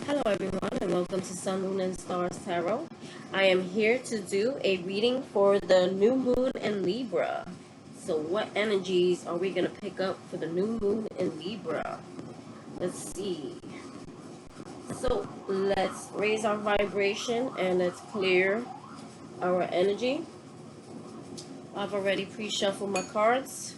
Hello everyone and welcome to Sun, Moon, and Stars Tarot. I am here to do a reading for the new moon in Libra. So what energies are we going to pick up for the new moon in Libra? Let's see. So let's raise our vibration and let's clear our energy. I've already pre-shuffled my cards.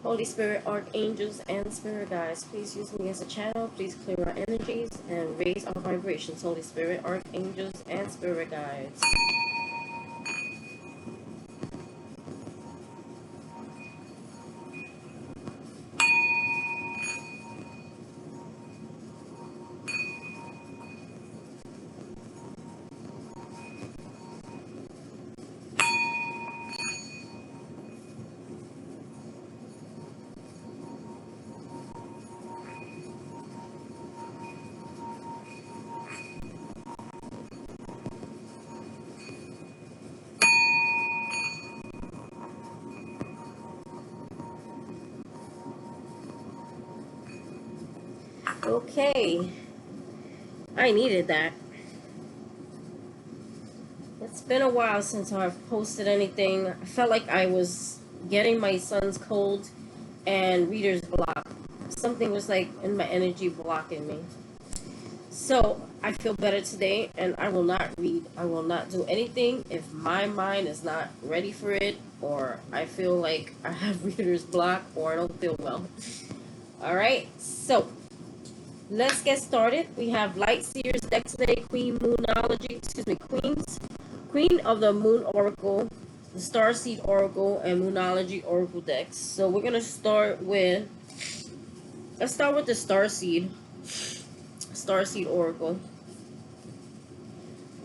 Holy Spirit, Archangels, and Spirit Guides, please use me as a channel. Please clear our energies and raise our vibrations. Holy Spirit, Archangels, and Spirit Guides. Okay, I needed that. It's been a while since I've posted anything. I felt like I was getting my son's cold and reader's block. Something was like in my energy blocking me. So I feel better today and I will not read. I will not do anything if my mind is not ready for it, or I feel like I have reader's block, or I don't feel well. Alright, so let's get started. We have Light Seers deck today, Queen Queen of the Moon Oracle, the Starseed Oracle, and Moonology Oracle decks. So we're gonna start with, let's start with the Starseed Oracle.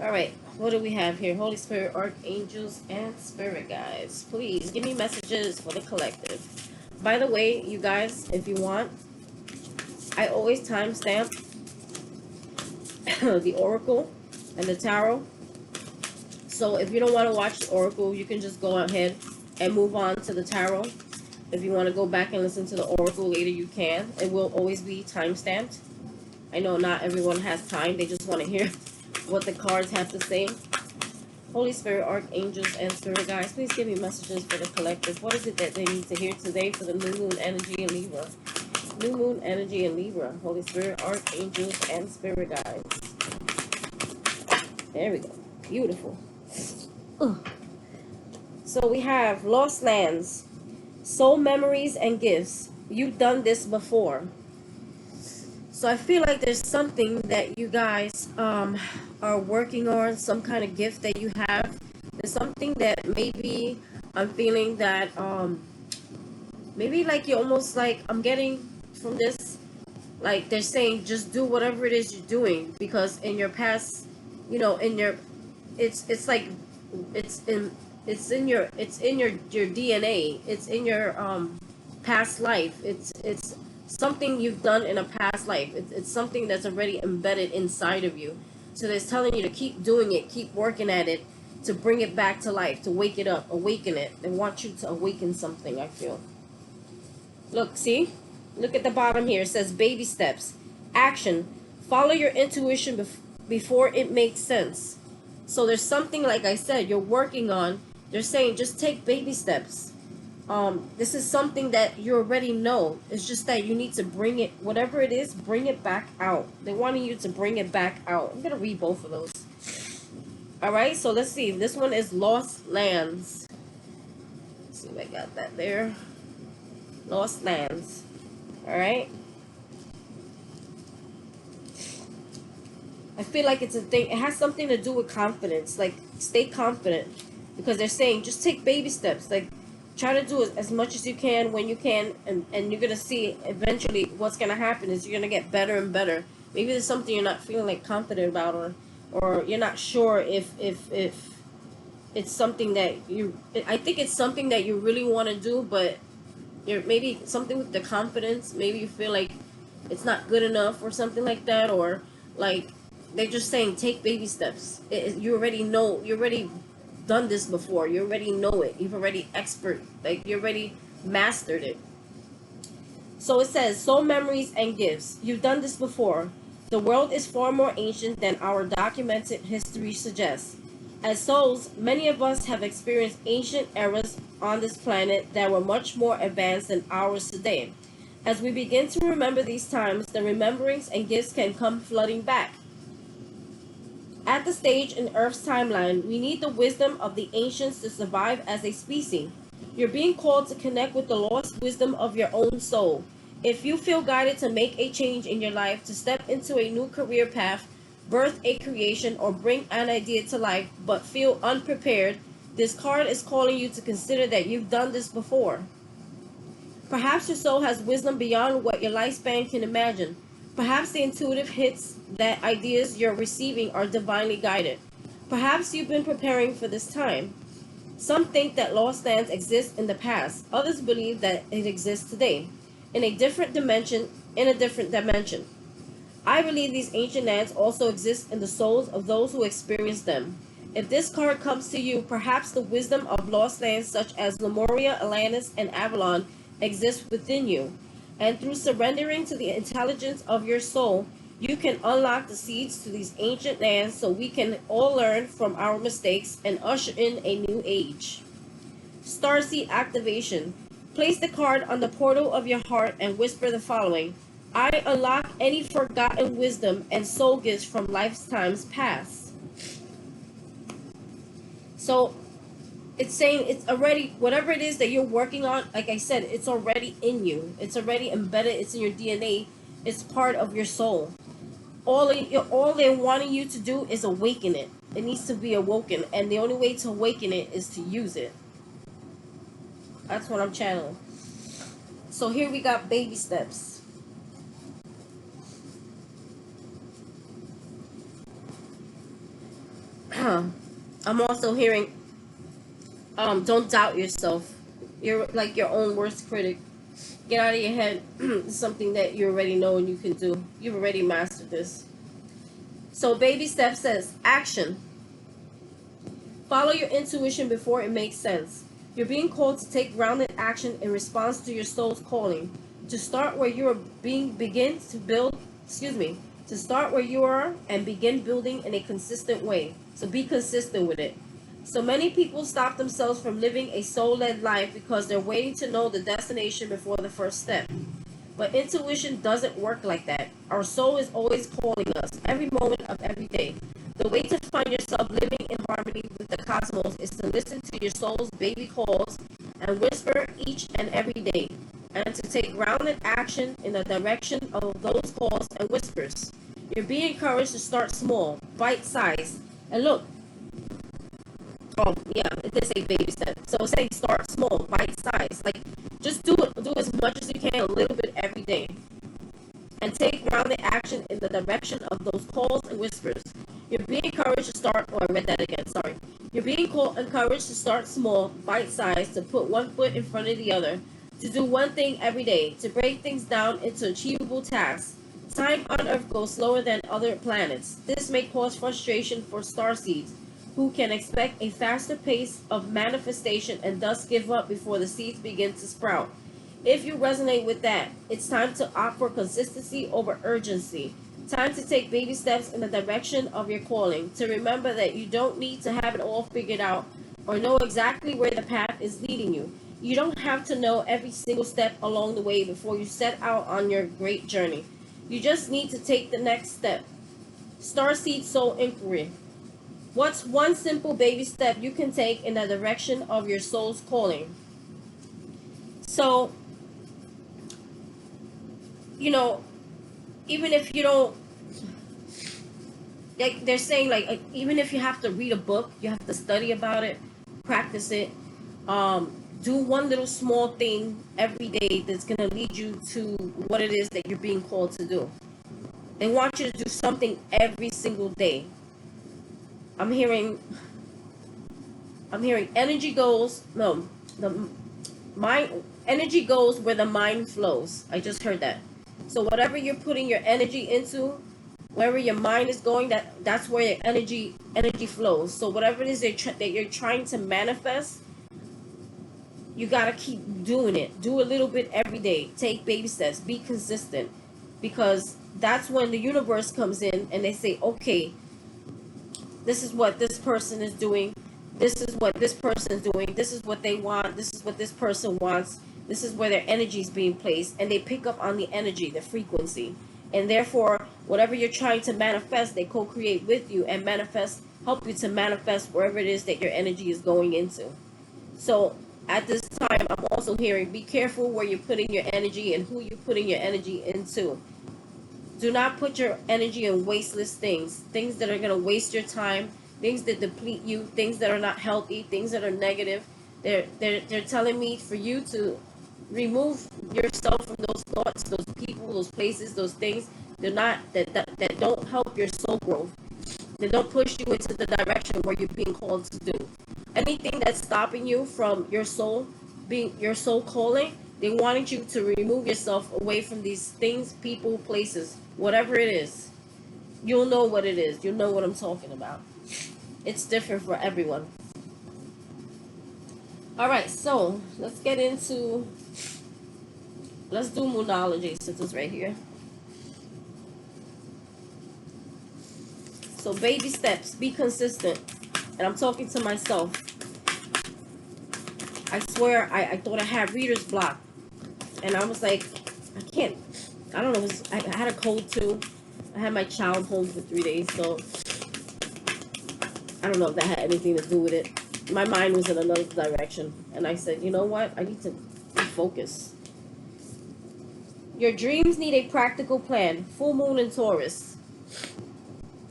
Alright, what do we have here? Holy Spirit, Archangels, and Spirit Guides. Please give me messages for the collective. By the way, you guys, if you want, I always timestamp the Oracle and the Tarot. So if you don't want to watch the Oracle, you can just go ahead and move on to the Tarot. If you want to go back and listen to the Oracle later, you can. It will always be timestamped. I know not everyone has time. They just want to hear what the cards have to say. Holy Spirit, Archangels, and Spirit Guides, please give me messages for the collective. What is it that they need to hear today for the new moon energy in Libra? New moon energy in Libra. Holy Spirit, Archangels, and Spirit Guides. There we go. Beautiful. Ugh. So we have Lost Lands, Soul Memories, and Gifts. You've done this before. So I feel like there's something that you guys are working on, some kind of gift that you have. There's something that maybe I'm feeling that maybe like you're almost like, I'm getting from this, like they're saying just do whatever it is you're doing, because in your past, you know, in your, it's like it's in your DNA. It's in your past life. It's something you've done in a past life. It's something that's already embedded inside of you. So they're telling you to keep doing it, keep working at it, to bring it back to life, to wake it up, awaken it. They want you to awaken something, I feel. Look, see? Look at the bottom here. It says baby steps. Action. Follow your intuition before it makes sense. So there's something, like I said, you're working on. They're saying just take baby steps. This is something that you already know. It's just that you need to bring it, whatever it is, bring it back out. They wanting you to bring it back out. I'm gonna read both of those. All right, so let's see. This one is Lost Lands. Let's see if I got that there. Lost Lands. All right. I feel like it's a thing. It has something to do with confidence. Like, stay confident, because they're saying just take baby steps. Like, try to do as much as you can when you can, and you're gonna see eventually what's gonna happen is you're gonna get better and better. Maybe there's something you're not feeling like confident about, or you're not sure if it's something that you. I think it's something that you really want to do, but you're maybe something with the confidence. Maybe you feel like it's not good enough or something like that, or like they're just saying take baby steps. You already know. You already done this before. You already know it. You've already you already mastered it. So it says soul memories and gifts. You've done this before. The world is far more ancient than our documented history suggests. As souls, many of us have experienced ancient eras on this planet that were much more advanced than ours today. As we begin to remember these times, the rememberings and gifts can come flooding back. At the stage in Earth's timeline, we need the wisdom of the ancients to survive as a species. You're being called to connect with the lost wisdom of your own soul. If you feel guided to make a change in your life, to step into a new career path, birth a creation, or bring an idea to life, but feel unprepared, this card is calling you to consider that you've done this before. Perhaps your soul has wisdom beyond what your lifespan can imagine. Perhaps the intuitive hits that ideas you're receiving are divinely guided. Perhaps you've been preparing for this time. Some think that lost lands exist in the past. Others believe that it exists today, in a different dimension, I believe these ancient lands also exist in the souls of those who experience them. If this card comes to you, perhaps the wisdom of lost lands such as Lemuria, Atlantis, and Avalon exists within you. And through surrendering to the intelligence of your soul, you can unlock the seeds to these ancient lands so we can all learn from our mistakes and usher in a new age. Starseed activation. Place the card on the portal of your heart and whisper the following. I unlock any forgotten wisdom and soul gifts from lifetimes past. So it's saying it's already, whatever it is that you're working on, like I said, it's already in you. It's already embedded. It's in your DNA. It's part of your soul. All they're wanting you to do is awaken it. It needs to be awoken. And the only way to awaken it is to use it. That's what I'm channeling. So here we got baby steps. I'm also hearing, don't doubt yourself. You're like your own worst critic. Get out of your head. It's something that you already know and you can do. You've already mastered this. So baby step says, action. Follow your intuition before it makes sense. You're being called to take grounded action in response to your soul's calling. To start where you are to start where you are and begin building in a consistent way. So be consistent with it. So many people stop themselves from living a soul-led life because they're waiting to know the destination before the first step. But intuition doesn't work like that. Our soul is always calling us every moment of every day. The way to find yourself living in harmony with the cosmos is to listen to your soul's baby calls and whisper each and every day, and to take grounded action in the direction of those calls and whispers. You're being encouraged to start small, bite-sized, and look. Oh yeah, it did say baby step. So say start small, bite-sized. Like just do as much as you can, a little bit every day, and take grounded action in the direction of those calls and whispers. You're being encouraged to start. Oh, I read that again. Sorry. You're being encouraged to start small, bite-sized, to put one foot in front of the other, to do one thing every day, to break things down into achievable tasks. Time on Earth goes slower than other planets. This may cause frustration for starseeds, who can expect a faster pace of manifestation and thus give up before the seeds begin to sprout. If you resonate with that, it's time to opt for consistency over urgency. Time to take baby steps in the direction of your calling. To remember that you don't need to have it all figured out or know exactly where the path is leading you. You don't have to know every single step along the way before you set out on your great journey. You just need to take the next step. Starseed Soul Inquiry. What's one simple baby step you can take in the direction of your soul's calling? So, even if you don't, like they're saying, like even if you have to read a book, you have to study about it, practice it, do one little small thing every day that's going to lead you to what it is that you're being called to do. They want you to do something every single day. I'm hearing energy goes, energy goes where the mind flows. I just heard that. So whatever you're putting your energy into, wherever your mind is going, that's where your energy flows. So whatever it is that you're trying to manifest, you got to keep doing it. Do a little bit every day. Take baby steps. Be consistent. because that's when the universe comes in and they say, okay, this is what this person is doing, this is what this person is doing, this is what they want, this is what this person wants, this is where their energy is being placed, and they pick up on the energy, the frequency, and therefore whatever you're trying to manifest, they co-create with you and help you to manifest wherever it is that your energy is going into. So at this time, I'm also hearing, be careful where you're putting your energy and who you're putting your energy into. Do not put your energy in wasteless things that are going to waste your time, things that deplete you, things that are not healthy, things that are negative. They're telling me for you to remove yourself from those thoughts, those people, those places, those things that don't help your soul growth. They don't push you into the direction where you're being called to do. Anything that's stopping you from your soul, being your soul calling, they wanted you to remove yourself away from these things, people, places, whatever it is. You'll know what it is. You'll know what I'm talking about. It's different for everyone. All right, so let's do Moonology since it's right here. So baby steps, be consistent. And I'm talking to myself. I swear, I thought I had reader's block. And I was like, I don't know, I had a cold too. I had my child home for 3 days, so I don't know if that had anything to do with it. My mind was in another direction. And I said, you know what? I need to focus. Your dreams need a practical plan. Full moon in Taurus.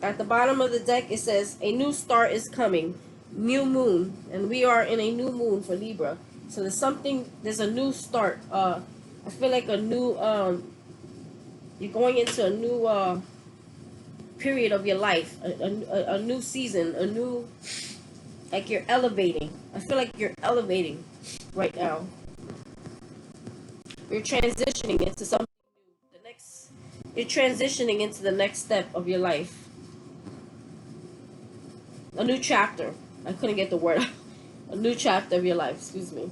At the bottom of the deck, it says, a new start is coming. New moon. And we are in a new moon for Libra. So there's a new start. I feel like a new, you're going into a new period of your life. A new season. Like you're elevating. I feel like you're elevating right now. You're transitioning into something new. You're transitioning into the next step of your life. A new chapter. I couldn't get the word out. A new chapter of your life. Excuse me.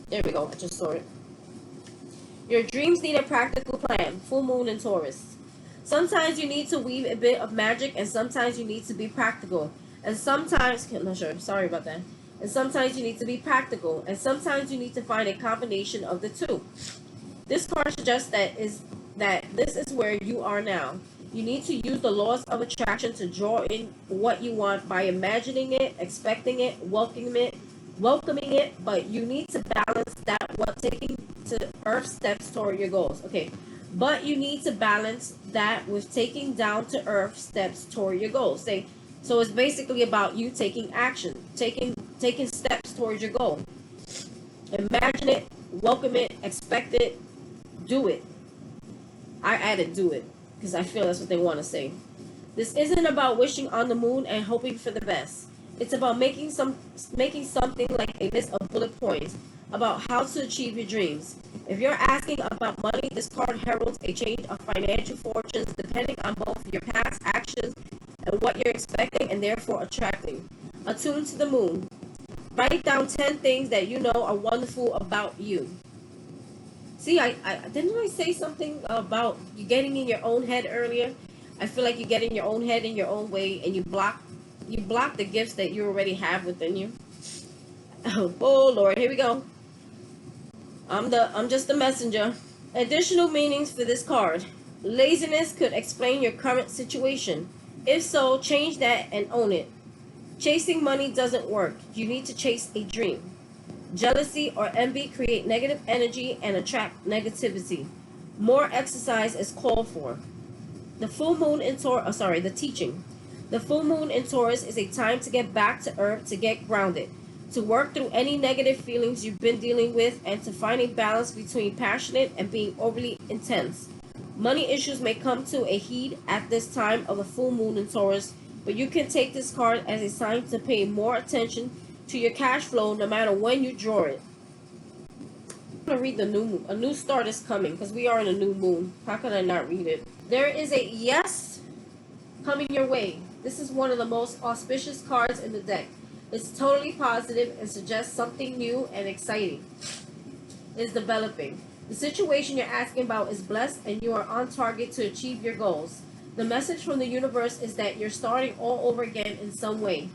There we go. I just saw it. Your dreams need a practical plan. Full moon in Taurus. Sometimes you need to weave a bit of magic, and sometimes you need to be practical. And sometimes, I'm not sure. Sorry about that. And sometimes you need to be practical, and sometimes you need to find a combination of the two. This card suggests that this is where you are now. You need to use the laws of attraction to draw in what you want by imagining it, expecting it, welcoming it, but you need to balance that while taking to earth steps toward your goals. Okay, but you need to balance that with taking down to earth steps toward your goals. So it's basically about you taking action, taking steps towards your goal. Imagine it, welcome it, expect it, do it. I added do it because I feel that's what they want to say. This isn't about wishing on the moon and hoping for the best. It's about making something like a list of bullet points about how to achieve your dreams. If you're asking about money, this card heralds a change of financial fortunes depending on both your past actions and what you're expecting and therefore attracting. Attuned to the moon. Write down 10 things that you know are wonderful about you. See, I didn't I say something about you getting in your own head earlier? I feel like you get in your own head in your own way, and you block the gifts that you already have within you. Oh Lord, here we go. I'm just the messenger. Additional meanings for this card. Laziness could explain your current situation. If so, change that and own it. Chasing money doesn't work. You need to chase a dream. Jealousy or envy create negative energy and attract negativity. More exercise is called for. The full moon in Taurus, the teaching. The full moon in Taurus is a time to get back to earth, to get grounded, to work through any negative feelings you've been dealing with, and to find a balance between passionate and being overly intense. Money issues may come to a head at this time of the full moon in Taurus, but you can take this card as a sign to pay more attention to your cash flow no matter when you draw it. I'm going to read the new moon. A new start is coming because we are in a new moon. How can I not read it? There is a yes coming your way. This is one of the most auspicious cards in the deck. It's totally positive and suggests something new and exciting is developing. The situation you're asking about is blessed and you are on target to achieve your goals. The message from the universe is that you're starting all over again in some way.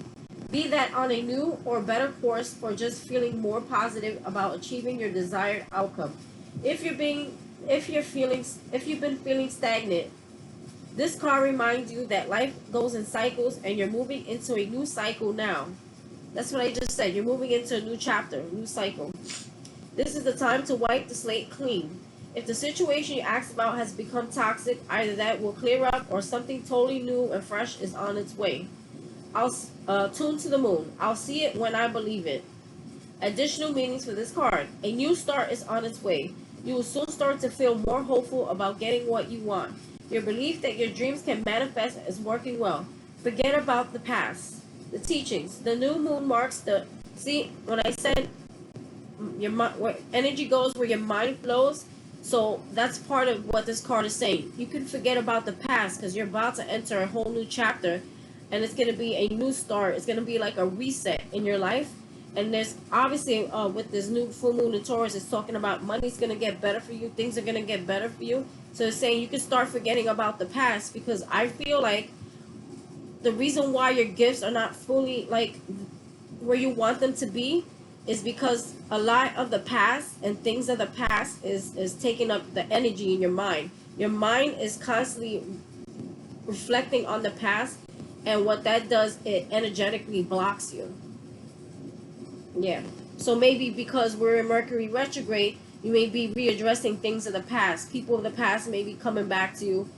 Be that on a new or better course or just feeling more positive about achieving your desired outcome. If you've been feeling stagnant, this card reminds you that life goes in cycles and you're moving into a new cycle now. That's what I just said. You're moving into a new chapter, a new cycle. This is the time to wipe the slate clean. If the situation you asked about has become toxic, either that will clear up or something totally new and fresh is on its way. I'll tune to the moon. I'll see it when I believe it. Additional meanings for this card. A new start is on its way. You will soon start to feel more hopeful about getting what you want. Your belief that your dreams can manifest is working well. Forget about the past. The teachings. The new moon marks the... See, when I said where energy goes, where your mind flows, so that's part of what this card is saying. You can forget about the past because you're about to enter a whole new chapter, and it's going to be a new start. It's going to be like a reset in your life. And there's obviously with this new full moon in Taurus, it's talking about money's going to get better for you. Things are going to get better for you. So it's saying you can start forgetting about the past, because I feel like the reason why your gifts are not fully like where you want them to be is because a lot of the past and things of the past is taking up the energy in your mind. Your mind is constantly reflecting on the past, and what that does, it energetically blocks you. Yeah. So maybe because we're in Mercury retrograde, you may be readdressing things of the past. People of the past may be coming back to you.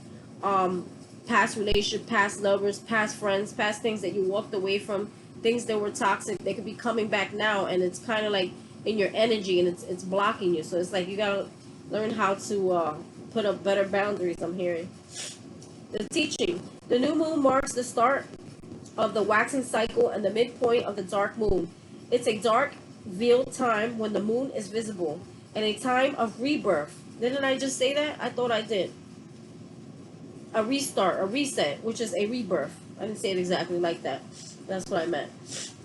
Past relationship, past lovers, past friends, past things that you walked away from, things that were toxic. They could be coming back now, and it's kind of like in your energy, and it's blocking you. So it's like you gotta learn how to put up better boundaries. I'm hearing. The teaching. The new moon marks the start of the waxing cycle and the midpoint of the dark moon. It's a dark, veiled time when the moon is visible, and a time of rebirth. Didn't I just say that? I thought I did. A restart, a reset, which is a rebirth. I didn't say it exactly like that. That's what I meant.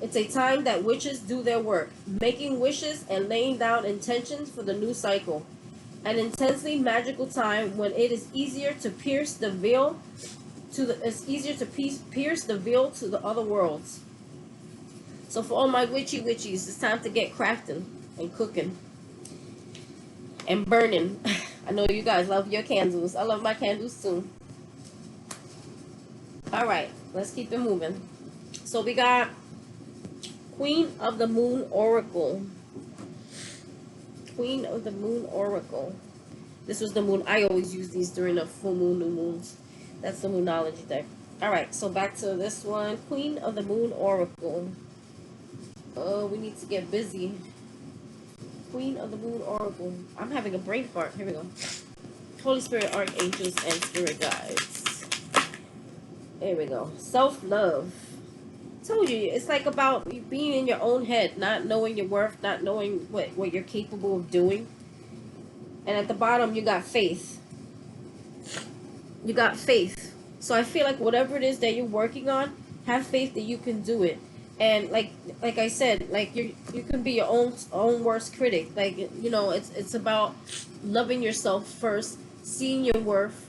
It's a time that witches do their work, making wishes and laying down intentions for the new cycle. An intensely magical time when it is easier to pierce the veil pierce the veil to the other worlds. So for all my witchies, it's time to get crafting and cooking and burning. I know you guys love your candles. I love my candles too. All right, let's keep it moving. So we got Queen of the Moon Oracle. Queen of the Moon Oracle. This was the moon. I always use these during the full moon, new moons. That's the Moonology deck. All right, so back to this one. Queen of the Moon Oracle. Oh, we need to get busy. Queen of the Moon Oracle. I'm having a brain fart. Here we go. Holy Spirit, Archangels, and Spirit Guides. There we go. Self-love. Told you, it's like about being in your own head, not knowing your worth, not knowing what you're capable of doing. And at the bottom, you got faith. You got faith. So I feel like whatever it is that you're working on, have faith that you can do it. And like I said, like you can be your own worst critic. Like, you know, it's about loving yourself first, seeing your worth.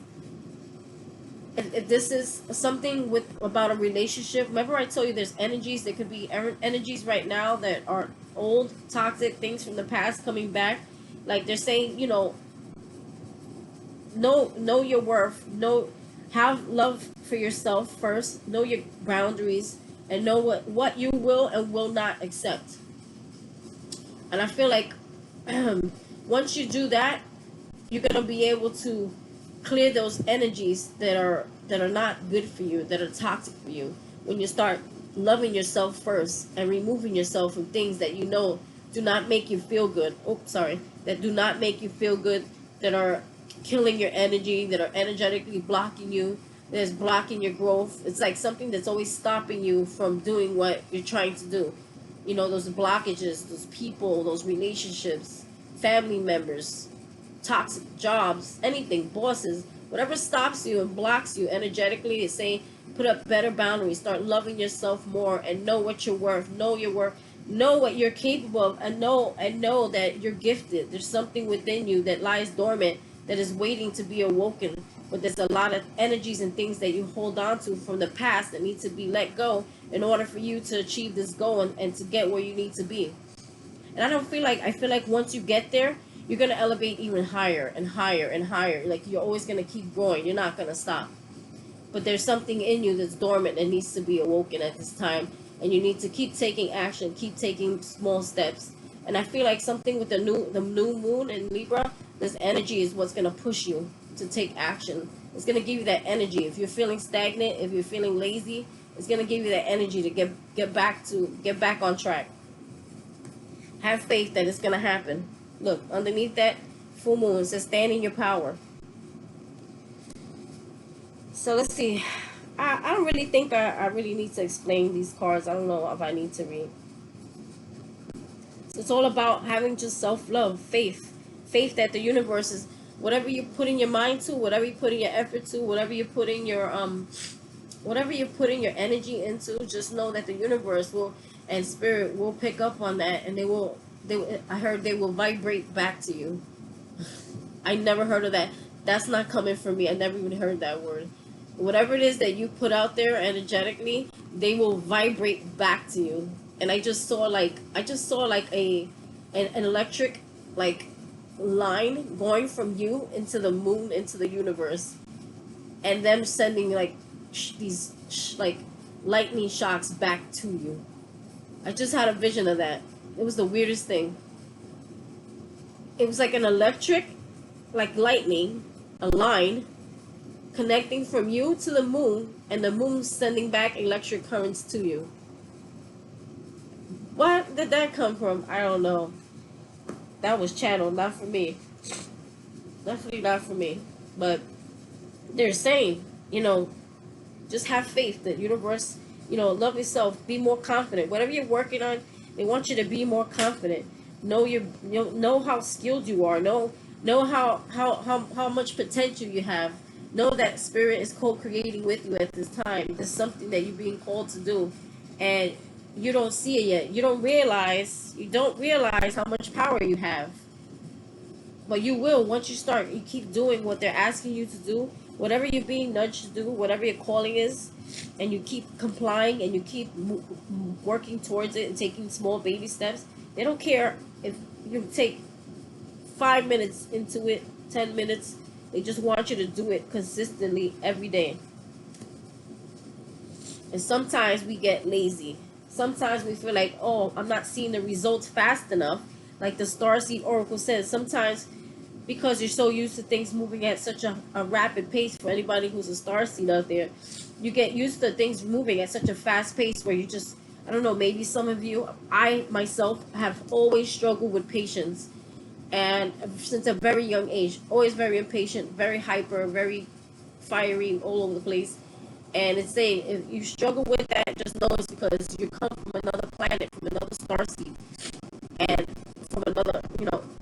If this is something about a relationship, remember I told you there's energies. There could be energies right now that are old, toxic things from the past coming back. Like they're saying, you know, know your worth. Have love for yourself first. Know your boundaries and know what you will and will not accept. And I feel like once you do that, you're gonna be able to clear those energies that are not good for you, that are toxic for you. When you start loving yourself first and removing yourself from things that you know do not make you feel good. That do not make you feel good, that are killing your energy, that are energetically blocking you, that's blocking your growth. It's like something that's always stopping you from doing what you're trying to do. You know, those blockages, those people, those relationships, family members, toxic jobs, anything, bosses, whatever stops you and blocks you energetically, is saying put up better boundaries, start loving yourself more, and know what you're worth, know your worth, know what you're capable of, and know that you're gifted. There's something within you that lies dormant, that is waiting to be awoken. But there's a lot of energies and things that you hold on to from the past that need to be let go in order for you to achieve this goal, and to get where you need to be. And I feel like once you get there, you're gonna elevate even higher and higher and higher. Like, you're always gonna keep growing. You're not gonna stop. But there's something in you that's dormant that needs to be awoken at this time. And you need to keep taking action, keep taking small steps. And I feel like something with the new moon in Libra, this energy is what's gonna push you to take action. It's gonna give you that energy. If you're feeling stagnant, if you're feeling lazy, it's gonna give you that energy to get back on track. Have faith that it's gonna happen. Look, underneath that full moon, it says stand in your power. So let's see. I don't really think I really need to explain these cards. I don't know if I need to read. So it's all about having just self-love, faith. Faith that the universe is, whatever you're putting your mind to, whatever you're putting your effort to, whatever you're putting your energy into, just know that the universe will, and spirit will pick up on that, and I heard they will vibrate back to you. I never heard of that. That's not coming from me. I never even heard that word. Whatever it is that you put out there energetically, they will vibrate back to you. And I just saw like an electric like line going from you into the moon, into the universe, and them sending like these like lightning shocks back to you. I just had a vision of that. It was the weirdest thing. It was like an electric, like lightning, a line connecting from you to the moon, and the moon sending back electric currents to you. What did that come from? I don't know. That was channeled, not for me. Definitely not for me. But they're saying, just have faith that universe, love yourself, be more confident. Whatever you're working on, they want you to be more confident. Know how skilled you are. Know how much potential you have. Know that spirit is co-creating with you at this time. There's something that you're being called to do, and you don't see it yet. You don't realize how much power you have. But you will once you start. You keep doing what they're asking you to do. Whatever you're being nudged to do, whatever your calling is, and you keep complying and you keep working towards it and taking small baby steps. They don't care if you take 5 minutes into it, 10 minutes. They just want you to do it consistently every day. And sometimes we get lazy. Sometimes we feel like, oh, I'm not seeing the results fast enough. Like the Starseed Oracle says, sometimes because you're so used to things moving at such a rapid pace, for anybody who's a starseed out there, you get used to things moving at such a fast pace where you just, I don't know, maybe some of you, I myself have always struggled with patience. And since a very young age, always very impatient, very hyper, very fiery, all over the place. And it's saying, if you struggle with that, just know it's because you come from another planet, from another starseed, and from another,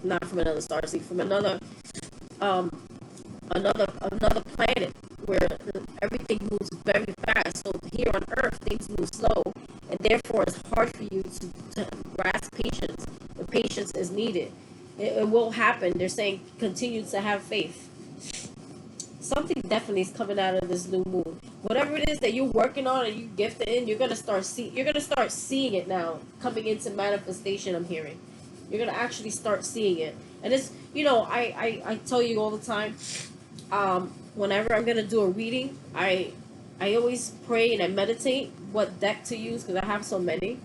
not from another starseed, from another planet where everything moves very fast. So here on Earth, things move slow, and therefore it's hard for you to grasp patience. The patience is needed. It will happen. They're saying continue to have faith. Something definitely is coming out of this new moon. Whatever it is that you're working on and you gifted in, you're gonna start seeing it now, coming into manifestation. I'm hearing. You're gonna actually start seeing it, and it's I tell you all the time. Whenever I'm gonna do a reading, I always pray and I meditate what deck to use because I have so many,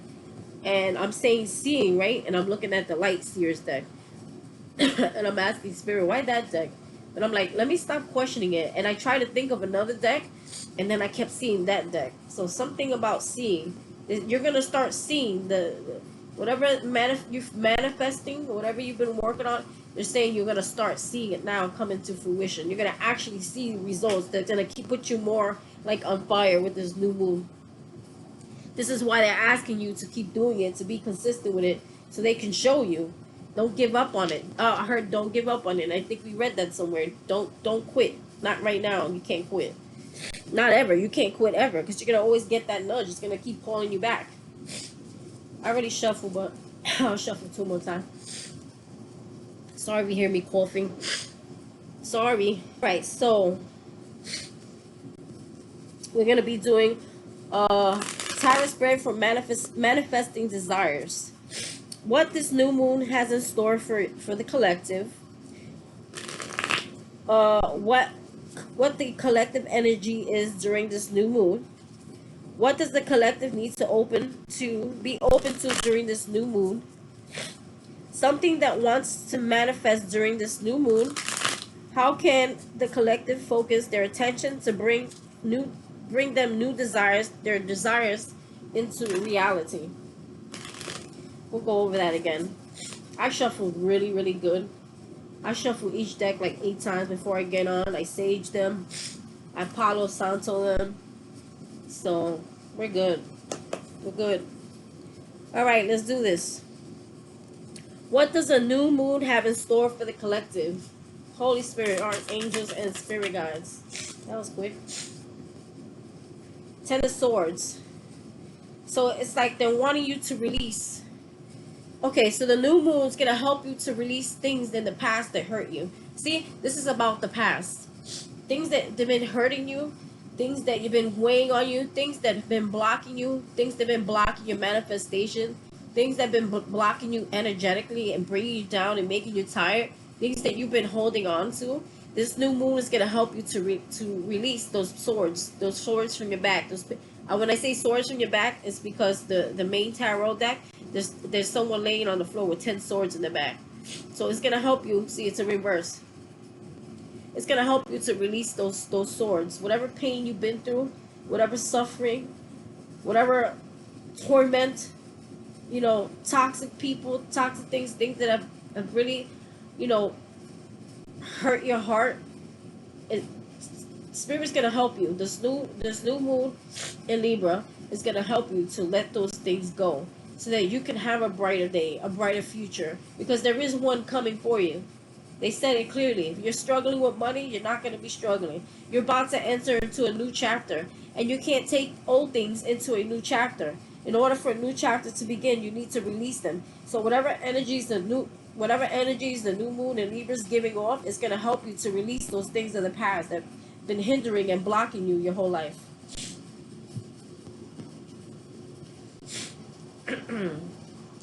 and I'm saying seeing, right, and I'm looking at the Light Seers deck. And I'm asking Spirit, why that deck? And I'm like, let me stop questioning it. And I try to think of another deck, and then I kept seeing that deck. So something about seeing, you're gonna start seeing whatever you're manifesting, whatever you've been working on. They're saying you're gonna start seeing it now come into fruition. You're gonna actually see results that's gonna put you more like on fire with this new moon. This is why they're asking you to keep doing it, to be consistent with it, so they can show you. Don't give up on it. I heard don't give up on it. I think we read that somewhere. Don't quit. Not right now. You can't quit. Not ever. You can't quit ever because you're going to always get that nudge. It's going to keep calling you back. I already shuffled, but I'll shuffle two more times. Sorry if you hear me coughing. Sorry. Right, so we're gonna be doing tarot spread for manifesting desires. What this new moon has in store for the collective. What the collective energy is during this new moon. What does the collective need to be open to during this new moon? Something that wants to manifest during this new moon. How can the collective focus their attention to bring them new desires, their desires into reality? We'll go over that again. I shuffled really, really good. I shuffle each deck like 8 times before I get on. I sage them. I Palo Santo them. So, we're good. We're good. Alright, let's do this. What does a new moon have in store for the collective? Holy Spirit, archangels, and spirit guides. That was quick. 10 of Swords. So, it's like they're wanting you to release. Okay, so the new moon is going to help you to release things in the past that hurt you. See, this is about the past. Things that have been hurting you, things that you've been weighing on you, things that have been blocking you, things that have been blocking your manifestation, things that have been blocking you energetically and bringing you down and making you tired, things that you've been holding on to. This new moon is going to help you to release those swords from your back. When I say swords from your back, it's because the main tarot deck, there's someone laying on the floor with 10 swords in the back. So it's going to help you. See, it's a reverse. It's going to help you to release those swords. Whatever pain you've been through, whatever suffering, whatever torment, you know, toxic people, toxic things that have really, you know, hurt your heart. Spirit's going to help you. This new moon in Libra is going to help you to let those things go so that you can have a brighter day, a brighter future, because there is one coming for you. They said it clearly. If you're struggling with money, you're not going to be struggling. You're about to enter into a new chapter, and you can't take old things into a new chapter. In order for a new chapter to begin, you need to release them. So whatever energies the new moon in Libra is giving off, is going to help you to release those things of the past that have been hindering and blocking you your whole life.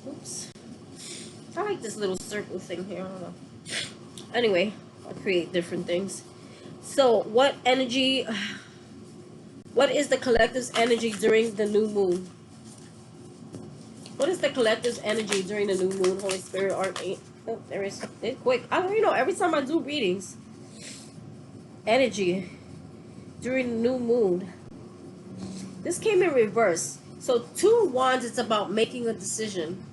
Oops. I like this little circle thing here. I don't know. Anyway, I create different things. So, what is the collective's energy during the new moon? What is the collective's energy during the new moon? Holy Spirit, Archangel. Oh, there is. It's quick. I don't know. Every time I do readings, energy during the new moon. This came in reverse. So 2 wands, it's about making a decision.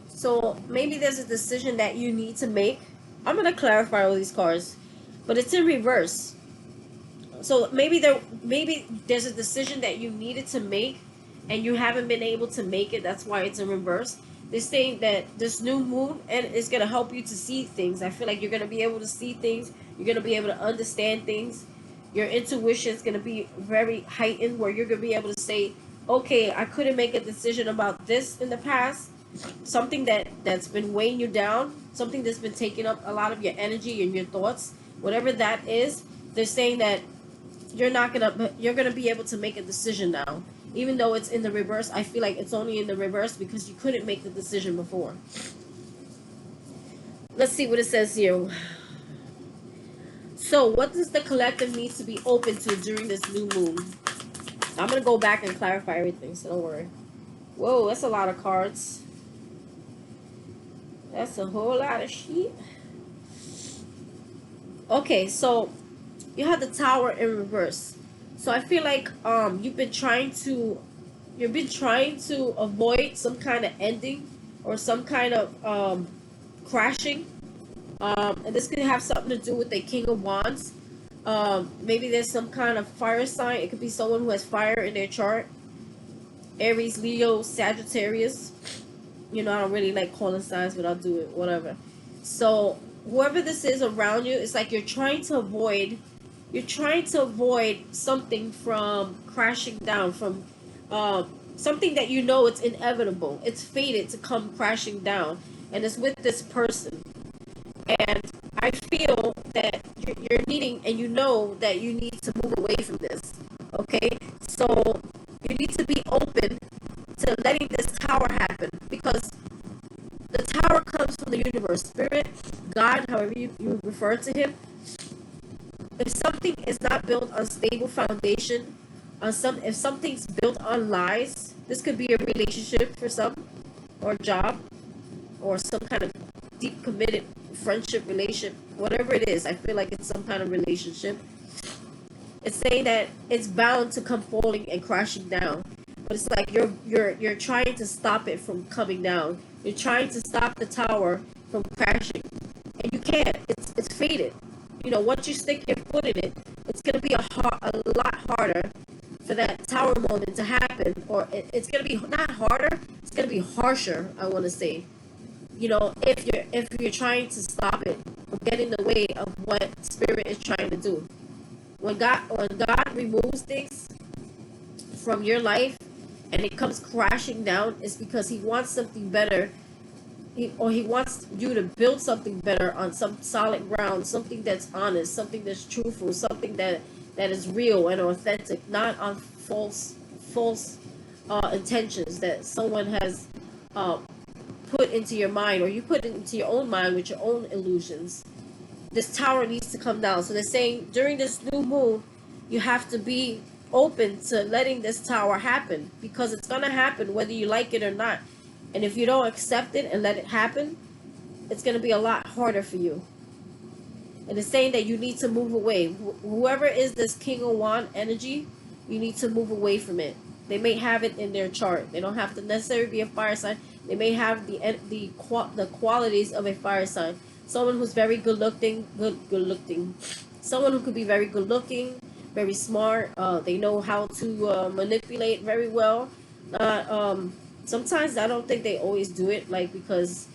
So maybe there's a decision that you need to make. I'm going to clarify all these cards, but it's in reverse. So maybe there's a decision that you needed to make and you haven't been able to make it. That's why it's in reverse. They're saying that this new moon is going to help you to see things. I feel like you're going to be able to see things. You're going to be able to understand things. Your intuition is going to be very heightened, where you're going to be able to say, okay, I couldn't make a decision about this in the past. Something that's been weighing you down, something that's been taking up a lot of your energy and your thoughts, whatever that is. They're saying that you're gonna be able to make a decision now, even though it's in the reverse. I feel like it's only in the reverse because you couldn't make the decision before. Let's see what it says here. So what does the collective need to be open to during this new moon? I'm gonna go back and clarify everything, so don't worry. Whoa, that's a lot of cards. That's a whole lot of shit. Okay, so you have the Tower in reverse. So I feel like you've been trying to avoid some kind of ending or some kind of crashing. And this could have something to do with the King of Wands. Maybe there's some kind of fire sign. It could be someone who has fire in their chart. Aries, Leo, Sagittarius. You know, I don't really like calling signs, but I'll do it, whatever. So whoever this is around you, it's like you're trying to avoid something from crashing down, from something that you know it's inevitable, it's fated to come crashing down, and it's with this person. And I feel that you're needing, and you know that you need to move away from this. Okay, so you need to be open to letting this tower happen, because the tower comes from the universe, spirit, God, however you refer to him. If something is not built on stable foundation, if something's built on lies, this could be a relationship for some, or a job, or some kind of deep committed friendship, relationship, whatever it is. I feel like it's some kind of relationship. It's saying that it's bound to come falling and crashing down, but it's like you're trying to stop it from coming down. You're trying to stop the tower from crashing, and you can't. It's fated. You know, once you stick your foot in it, it's gonna be a lot harder for that tower moment to happen, or it's gonna be not harder. It's gonna be harsher. I want to say, you know, if you're trying to stop it or get in the way of what spirit is trying to do. When God removes things from your life and it comes crashing down, it's because he wants something better. He wants you to build something better on some solid ground, something that's honest, something that's truthful, something that is real and authentic, not on false intentions that someone has put into your mind, or you put it into your own mind with your own illusions. This tower needs to come down. So they're saying during this new moon, you have to be open to letting this tower happen, because it's going to happen whether you like it or not. And if you don't accept it and let it happen, it's going to be a lot harder for you. And it's saying that you need to move away. Whoever is this King of Wand energy, you need to move away from it. They may have it in their chart. They don't have to necessarily be a fire sign. They may have the qualities of a fire sign. Someone who's very good looking. Someone who could be very good looking, very smart. They know how to manipulate very well. Sometimes I don't think they always do it, like, because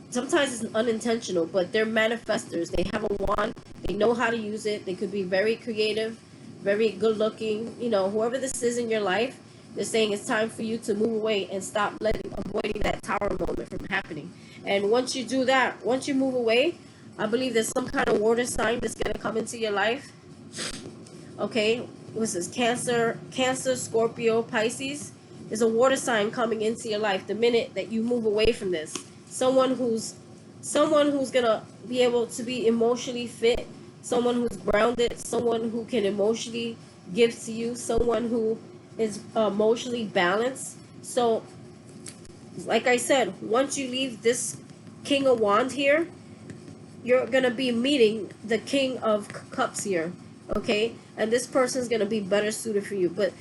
sometimes it's unintentional, but they're manifestors. They have a wand. They know how to use it. They could be very creative, very good looking. You know, whoever this is in your life, they're saying it's time for you to move away and stop avoiding that tower moment from happening. And once you do that, once you move away, I believe there's some kind of water sign that's going to come into your life. Okay, this is Cancer, Scorpio, Pisces. There's a water sign coming into your life the minute that you move away from this. Someone who's gonna be able to be emotionally fit, someone who's grounded, someone who can emotionally give to you, someone who is emotionally balanced. So, like I said, once you leave this King of Wands here, you're gonna be meeting the King of Cups here, okay? And this person's gonna be better suited for you. But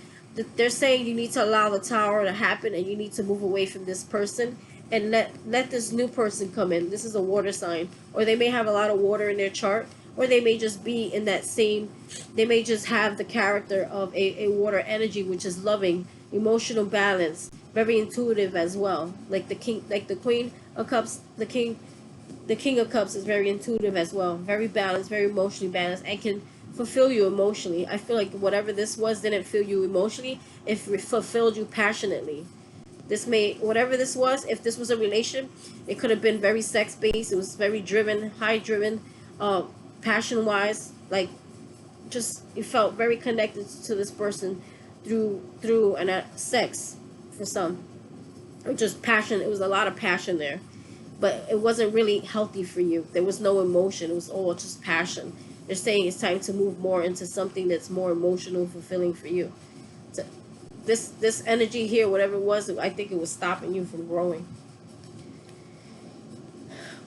they're saying you need to allow the tower to happen, and you need to move away from this person and let this new person come in. This is a water sign, or they may have a lot of water in their chart, or they may just be in that same, they may just have the character of a water energy, which is loving, emotional balance, very intuitive as well. Like the king, like the Queen of Cups, the King of Cups is very intuitive as well, very balanced, very emotionally balanced, and can fulfill you emotionally. I feel like whatever this was didn't fill you emotionally, it fulfilled you passionately. This may, whatever this was, if this was a relation, it could have been very sex based. It was very driven, high driven, passion wise. Like, just you felt very connected to this person through sex for some, or just passion. It was a lot of passion there, but it wasn't really healthy for you. There was no emotion. It was all just passion. They're saying it's time to move more into something that's more emotional, fulfilling for you. So this energy here, whatever it was, I think it was stopping you from growing.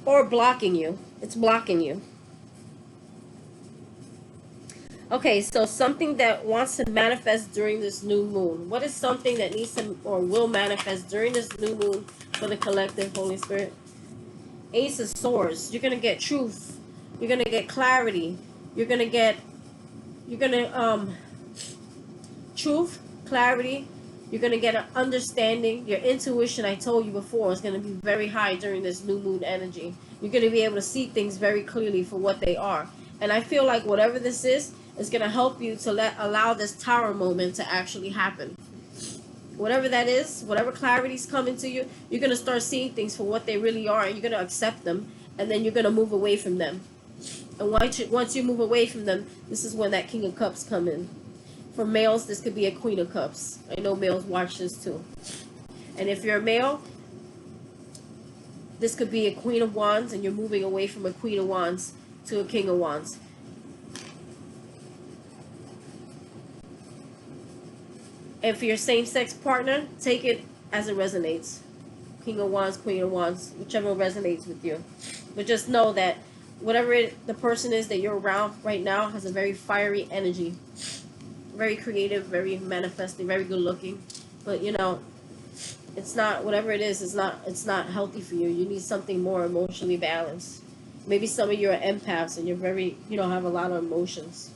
Or blocking you. It's blocking you. Okay, so something that wants to manifest during this new moon. What is something that needs to or will manifest during this new moon for the collective, Holy Spirit? Ace of Swords. You're going to get truth. You're going to get clarity. You're going to truth, clarity. You're going to get an understanding. Your intuition, I told you before, is going to be very high during this new moon energy. You're going to be able to see things very clearly for what they are. And I feel like whatever this is going to help you to allow this tower moment to actually happen. whatever that is, whatever clarity's coming to you, you're going to start seeing things for what they really are, and you're going to accept them, and then you're going to move away from them. And once you move away from them, this is when that King of Cups come in. For males, this could be a Queen of Cups. I know males watch this too. And if you're a male, this could be a Queen of Wands, and you're moving away from a Queen of Wands to a King of Wands. And for your same-sex partner, take it as it resonates. King of Wands, Queen of Wands, whichever resonates with you. But just know that whatever the person is that you're around right now has a very fiery energy. Very creative, very manifesting, very good looking. But, you know, it's not, whatever it is, it's not healthy for you. You need something more emotionally balanced. Maybe some of you are empaths and you're very, you know, have a lot of emotions.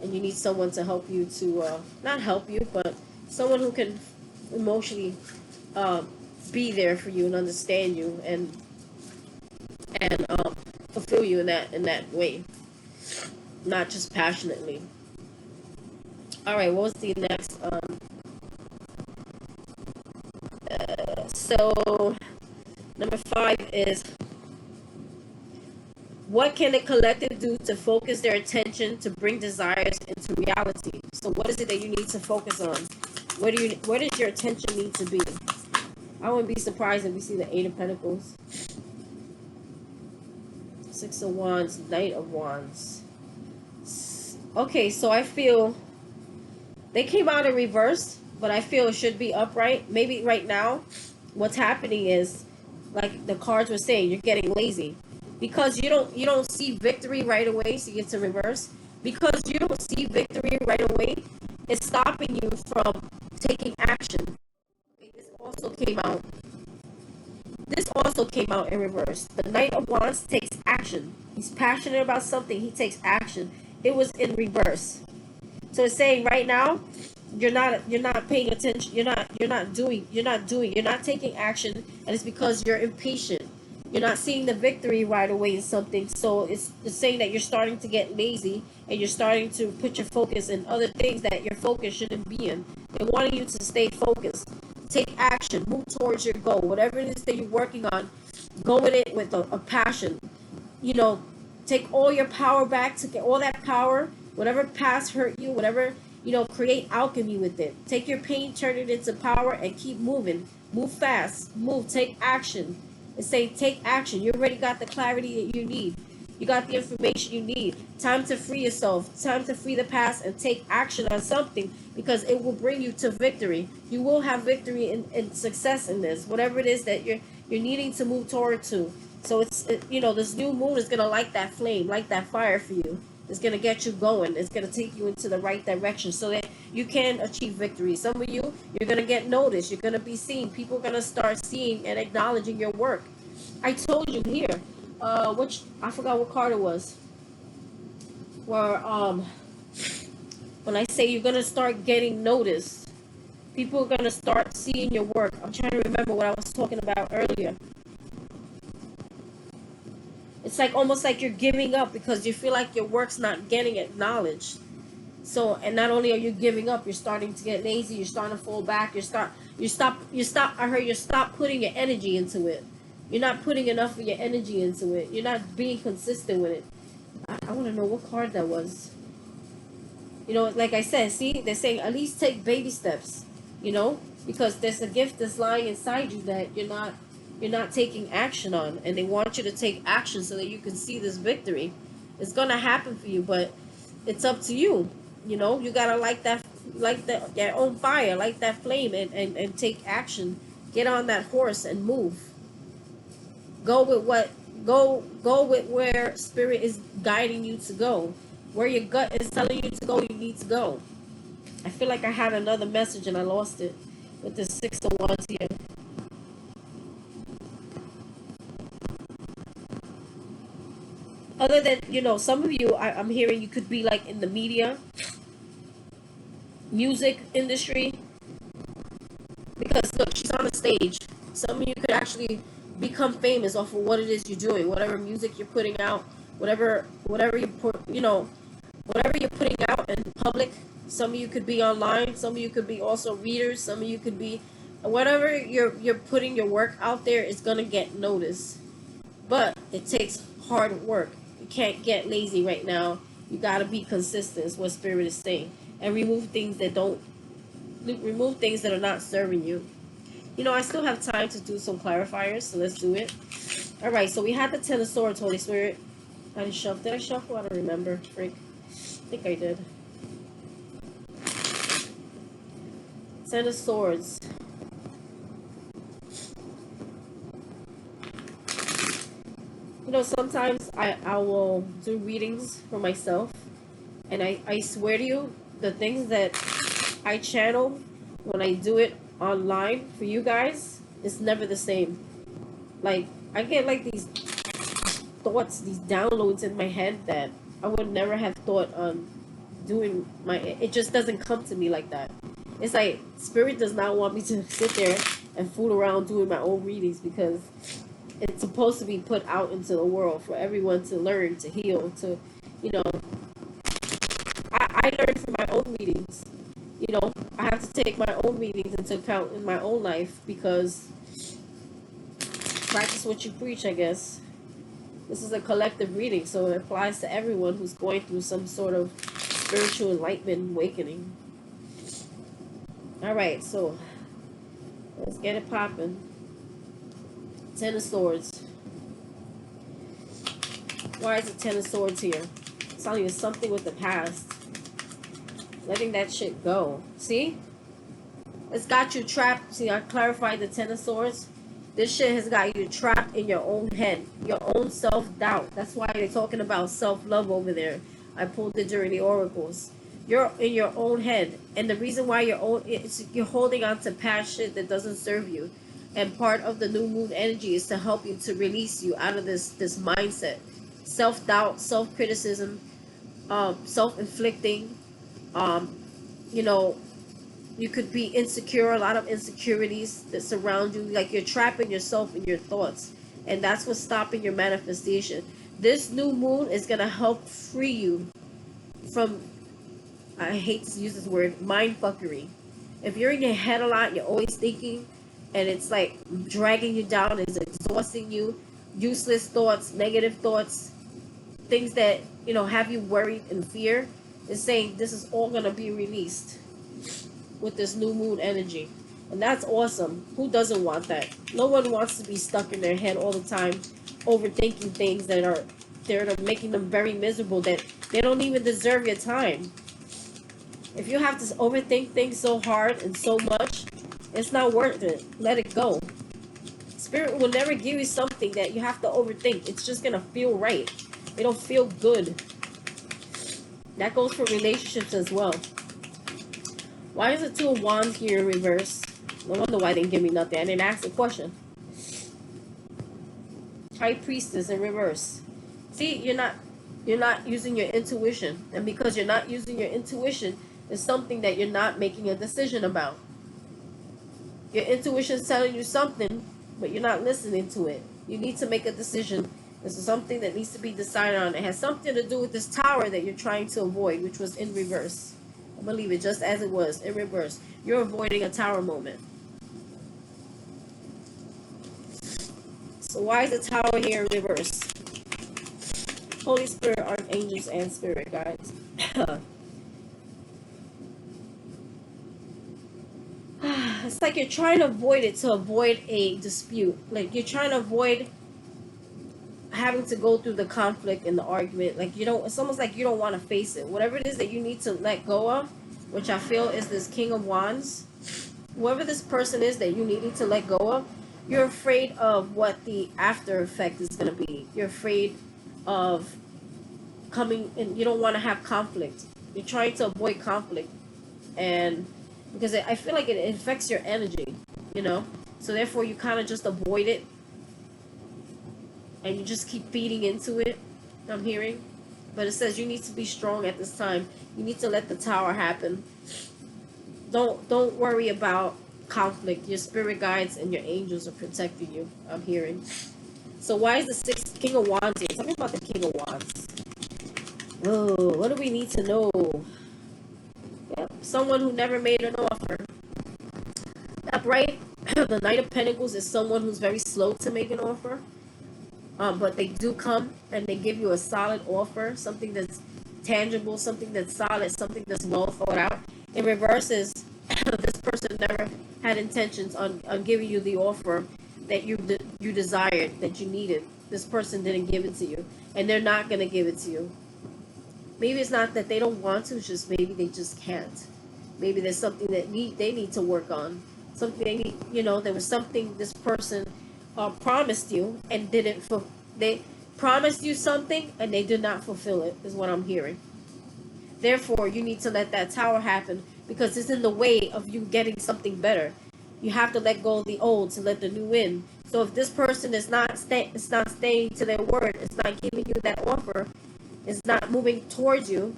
And you need someone to help you to, not help you, but someone who can emotionally be there for you and understand you and fulfill you in that way. Not just passionately. All right, what was the next? So, number 5 is, what can the collective do to focus their attention to bring desires into reality? So what is it that you need to focus on? Where does your attention need to be? I wouldn't be surprised if we see the 8 of Pentacles, 6 of Wands, Knight of Wands. Okay, so I feel they came out in reverse, but I feel it should be upright. Maybe right now, what's happening is, like the cards were saying, you're getting lazy. Because you don't see victory right away, so you get to reverse. Because you don't see victory right away, it's stopping you from taking action. Okay, this also came out in reverse. The Knight of Wands takes action. He's passionate about something. He takes action. It was in reverse. So it's saying right now, you're not paying attention. You're not taking action, and it's because you're impatient. You're not seeing the victory right away in something. So it's saying that you're starting to get lazy, and you're starting to put your focus in other things that your focus shouldn't be in. They're wanting you to stay focused. Take action. Move towards your goal. Whatever it is that you're working on, go with it with a passion. You know, take all your power back. To get all that power, whatever past hurt you, whatever, you know, create alchemy with it. Take your pain, turn it into power, and keep moving. Move fast. Move. Take action. And say, take action. You already got the clarity that you need. You got the information you need. Time to free yourself. Time to free the past and take action on something, because it will bring you to victory. You will have victory and success in this, whatever it is that you're needing to move toward to. So you know, this new moon is gonna light that flame, light that fire for you. It's gonna get you going. It's gonna take you into the right direction so that you can achieve victory. Some of you're gonna get noticed. You're gonna be seen. People are gonna start seeing and acknowledging your work. I told you here, which I forgot what card it was. Where when I say you're gonna start getting noticed, people are gonna start seeing your work. I'm trying to remember what I was talking about earlier. It's like almost like you're giving up because you feel like your work's not getting acknowledged. So, and not only are you giving up, you're starting to get lazy. You're starting to fall back. You stop. I heard you stop putting your energy into it. You're not putting enough of your energy into it. You're not being consistent with it. I want to know what card that was. You know, like I said, see, they're saying at least take baby steps. You know, because there's a gift that's lying inside you that you're not taking action on, and they want you to take action so that you can see this victory. It's gonna happen for you, but it's up to you. You know, you gotta light your own fire, light that flame, and take action. Get on that horse and move. Go with where spirit is guiding you to go. Where your gut is telling you to go, you need to go. I feel like I had another message and I lost it with the 6 of Wands here. Other than, you know, some of you, I'm hearing you could be like in the media, music industry. Because look, she's on the stage. Some of you could actually become famous off of what it is you're doing. Whatever music you're putting out, whatever you put, you know, whatever you're putting out in public. Some of you could be online. Some of you could be also readers. Some of you could be whatever you're putting your work out there is gonna get noticed. But it takes hard work. You can't get lazy right now. You gotta be consistent. Is what Spirit is saying, and remove things that are not serving you. You know, I still have time to do some clarifiers, so let's do it. All right. So we had the Ten of Swords, Holy Spirit. Did I shuffle? I don't remember. Freak. I think I did. Ten of Swords. You know, sometimes I will do readings for myself, and I swear to you, the things that I channel when I do it online for you guys, it's never the same. Like, I get like these thoughts, these downloads in my head that I would never have thought on doing it just doesn't come to me like that. It's like Spirit does not want me to sit there and fool around doing my own readings, because it's supposed to be put out into the world for everyone to learn, to heal, to, you know, I learn from my own readings. You know, I have to take my own readings into account in my own life, because practice what you preach, I guess. This is a collective reading, so it applies to everyone who's going through some sort of spiritual enlightenment, awakening. All right, so let's get it popping. Ten of Swords. Why is it Ten of Swords here? It's telling you something with the past. Letting that shit go. See? It's got you trapped. See, I clarified the Ten of Swords. This shit has got you trapped in your own head. Your own self-doubt. That's why they're talking about self-love over there. I pulled it during the oracles. You're in your own head. And the reason why you're holding on to past shit that doesn't serve you. And part of the new moon energy is to help you, to release you out of this mindset. Self-doubt, self-criticism, self-inflicting. You know, you could be insecure, a lot of insecurities that surround you. Like you're trapping yourself in your thoughts. And that's what's stopping your manifestation. This new moon is going to help free you from, I hate to use this word, mindfuckery. If you're in your head a lot, you're always thinking, and it's like dragging you down, it's exhausting you. Useless thoughts, negative thoughts, things that, you know, have you worried and fear. Is saying this is all going to be released with this new moon energy. And that's awesome. Who doesn't want that? No one wants to be stuck in their head all the time, overthinking things that are making them very miserable, that they don't even deserve your time. If you have to overthink things so hard and so much, it's not worth it. Let it go. Spirit will never give you something that you have to overthink. It's just going to feel right. It'll feel good. That goes for relationships as well. Why is the Two of Wands here in reverse? No wonder why they didn't give me nothing. I didn't ask a question. High Priestess in reverse. See, you're not using your intuition. And because you're not using your intuition, it's something that you're not making a decision about. Your intuition's telling you something, but you're not listening to it. You need to make a decision. This is something that needs to be decided on. It has something to do with this tower that you're trying to avoid, which was in reverse. I believe it just as it was, in reverse. You're avoiding a tower moment. So why is the tower here in reverse? Holy Spirit, archangels, and spirit guides. It's like you're trying to avoid it, to avoid a dispute. Like you're trying to avoid having to go through the conflict and the argument. Like you don't, it's almost like you don't want to face it. Whatever it is that you need to let go of, which I feel is this King of Wands. Whoever this person is that you needed to let go of, you're afraid of what the after effect is going to be. You're afraid of coming, and you don't want to have conflict. You're trying to avoid conflict, and because I feel like it affects your energy, you know, so therefore you kind of just avoid it, and you just keep feeding into it. I'm hearing, but it says you need to be strong at this time. You need to let the tower happen. Don't worry about conflict. Your spirit guides and your angels are protecting you. I'm hearing. So why is the sixth King of Wands here? Tell me about the King of Wands. Oh, what do we need to know? Yeah, someone who never made an offer. Upright, the Knight of Pentacles is someone who's very slow to make an offer. But they do come and they give you a solid offer, something that's tangible, something that's solid, something that's well thought out. In reverse is this person never had intentions on giving you the offer that you desired, that you needed. This person didn't give it to you, and they're not going to give it to you. Maybe it's not that they don't want to, it's just maybe they just can't. Maybe there's something that they need to work on. Something they need, there was something this person promised you and didn't they promised you something and they did not fulfill it, is what I'm hearing. Therefore, you need to let that tower happen because it's in the way of you getting something better. You have to let go of the old to let the new in. So if this person is not staying to their word, it's not giving you that offer, it's not moving towards you,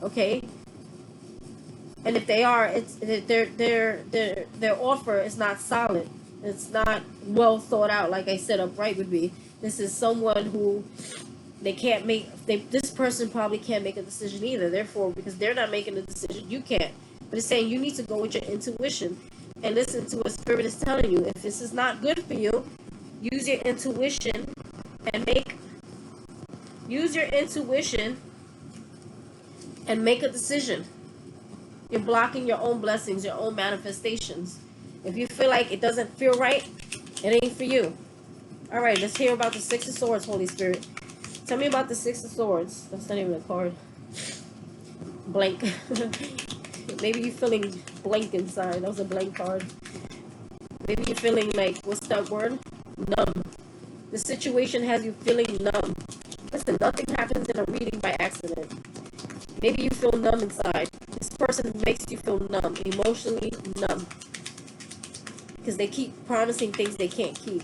okay? And if they are, it's their offer is not solid. It's not well thought out, like I said, upright would be. This is someone who this person probably can't make a decision either. Therefore, because they're not making a decision, you can't. But it's saying you need to go with your intuition and listen to what Spirit is telling you. If this is not good for you, use your intuition and make a decision. You're blocking your own blessings, your own manifestations. If you feel like it doesn't feel right, it ain't for you. All right, let's hear about the Six of Swords, Holy Spirit. Tell me about the Six of Swords. That's not even a card. Blank. Maybe you're feeling blank inside. That was a blank card. Maybe you're feeling like, what's that word? Numb. The situation has you feeling numb. Listen, nothing happens in a reading by accident. Maybe you feel numb inside. This person makes you feel numb, emotionally numb. Because they keep promising things they can't keep.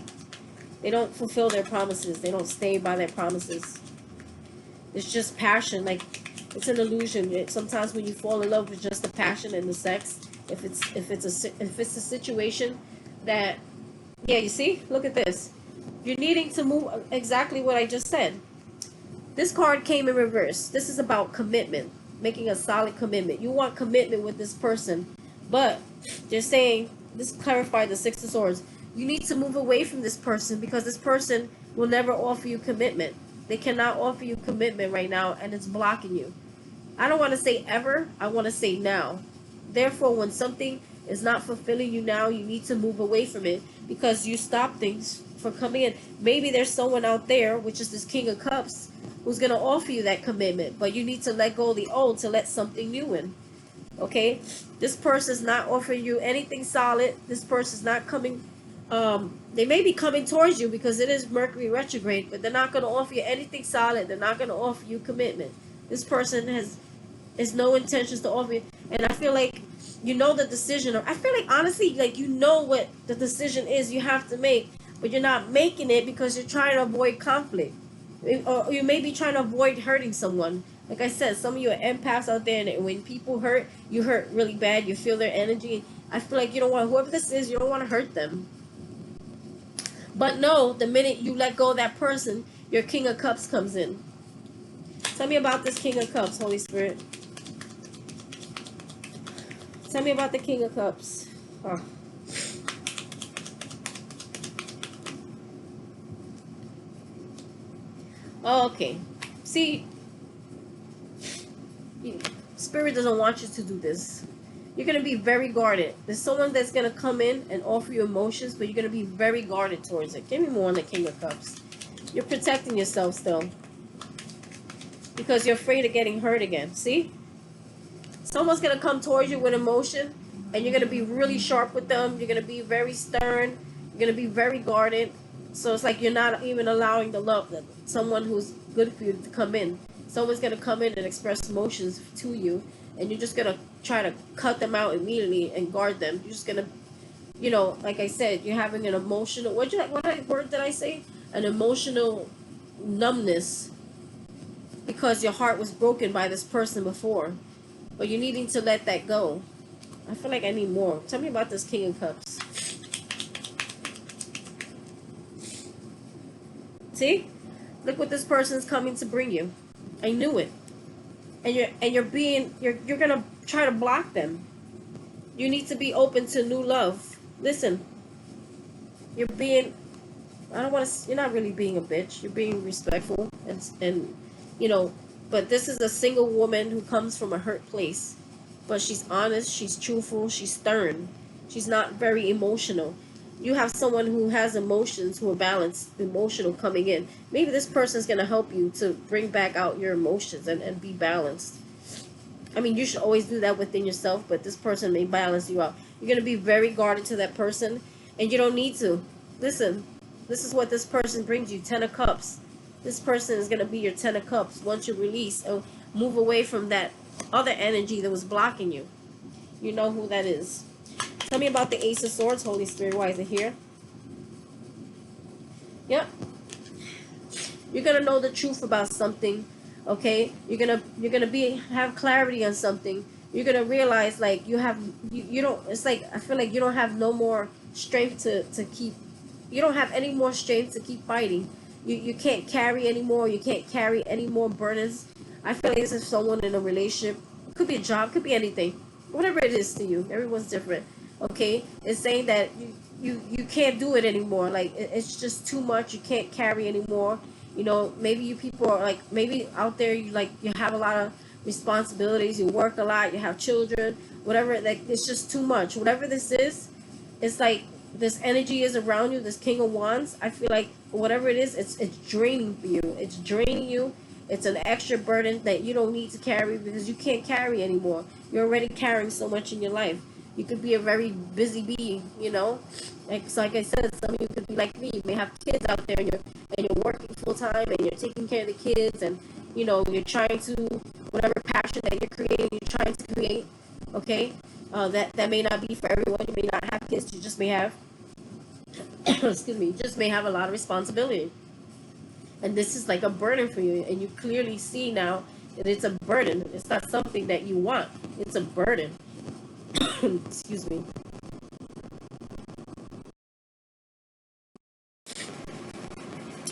They don't fulfill their promises. They don't stay by their promises. It's just passion. Like, it's an illusion. Sometimes when you fall in love with just the passion and the sex, if it's a situation that, yeah, you see? Look at this. You're needing to move exactly what I just said. This card came in reverse. This is about commitment, making a solid commitment. You want commitment with this person, but they're saying, this clarified the Six of Swords. You need to move away from this person because this person will never offer you commitment. They cannot offer you commitment right now, and it's blocking you. I don't want to say ever. I want to say now. Therefore, when something is not fulfilling you now, you need to move away from it because you stop things from coming in. Maybe there's someone out there, which is this King of Cups, who's going to offer you that commitment, but you need to let go of the old to let something new in. Okay? This person's not offering you anything solid. This person's not coming. They may be coming towards you because it is Mercury retrograde, but they're not going to offer you anything solid. They're not going to offer you commitment. This person has no intentions to offer you. And I feel like you know the decision. I feel like, honestly, like you know what the decision is you have to make, but you're not making it because you're trying to avoid conflict. Or you may be trying to avoid hurting someone. Like I said, some of you are empaths out there, and when people hurt, you hurt really bad. You feel their energy. I feel like you don't want, whoever this is, you don't want to hurt them. But no, the minute you let go of that person, your King of Cups comes in. Tell me about this King of Cups, Holy Spirit. Tell me about the King of Cups. Oh. Oh, okay. See, Spirit doesn't want you to do this. You're going to be very guarded. There's someone that's going to come in and offer you emotions, but you're going to be very guarded towards it. Give me more on the King of Cups. You're protecting yourself still. Because you're afraid of getting hurt again. See? Someone's going to come towards you with emotion, and you're going to be really sharp with them. You're going to be very stern. You're going to be very guarded. So it's like you're not even allowing the love that someone who's good for you to come in. Someone's going to come in and express emotions to you, and you're just going to try to cut them out immediately and guard them. You're just going to, you know, like I said, you're having an emotional, what word did I say? An emotional numbness because your heart was broken by this person before. But you're needing to let that go. I feel like I need more. Tell me about this King of Cups. See? Look what this person's coming to bring you. I knew it. And you're try to block them. You need to be open to new love. Listen, you're being, I don't want to, you're not really being a bitch. You're being respectful and you know, but this is a single woman who comes from a hurt place. But she's honest, she's truthful, she's stern. She's not very emotional. You have someone who has emotions, who are balanced, emotional coming in. Maybe this person's going to help you to bring back out your emotions and be balanced. I mean, you should always do that within yourself, but this person may balance you out. You're going to be very guarded to that person, and you don't need to. Listen, this is what this person brings you, 10 of Cups. This person is going to be your 10 of Cups once you release and move away from that other energy that was blocking you. You know who that is. Tell me about the Ace of Swords, Holy Spirit. Why is it here? Yep. You're going to know the truth about something. Okay, you're gonna have clarity on something. You're gonna realize like you don't. It's like I feel like you don't have no more strength to keep. You don't have any more strength to keep fighting. You can't carry anymore. You can't carry any more burdens. I feel like this is someone in a relationship. It could be a job. Could be anything. Whatever it is to you. Everyone's different. Okay, it's saying that you can't do it anymore. Like it's just too much. You can't carry anymore. You know, maybe you people are like, maybe out there you have a lot of responsibilities, you work a lot, you have children, whatever, like it's just too much. Whatever this is, it's like this energy is around you, this King of Wands. I feel like whatever it is, it's draining for you. It's draining you. It's an extra burden that you don't need to carry because you can't carry anymore. You're already carrying so much in your life. You could be a very busy bee, you know. Like I said, some of you could be like me. You may have kids out there, and you're working full time, and you're taking care of the kids, and you know you're trying to, whatever passion that you're creating, you're trying to create. Okay, that may not be for everyone. You may not have kids. You just may have, excuse me, you just may have a lot of responsibility, and this is like a burden for you, and you clearly see now that it's a burden. It's not something that you want. It's a burden. Excuse me.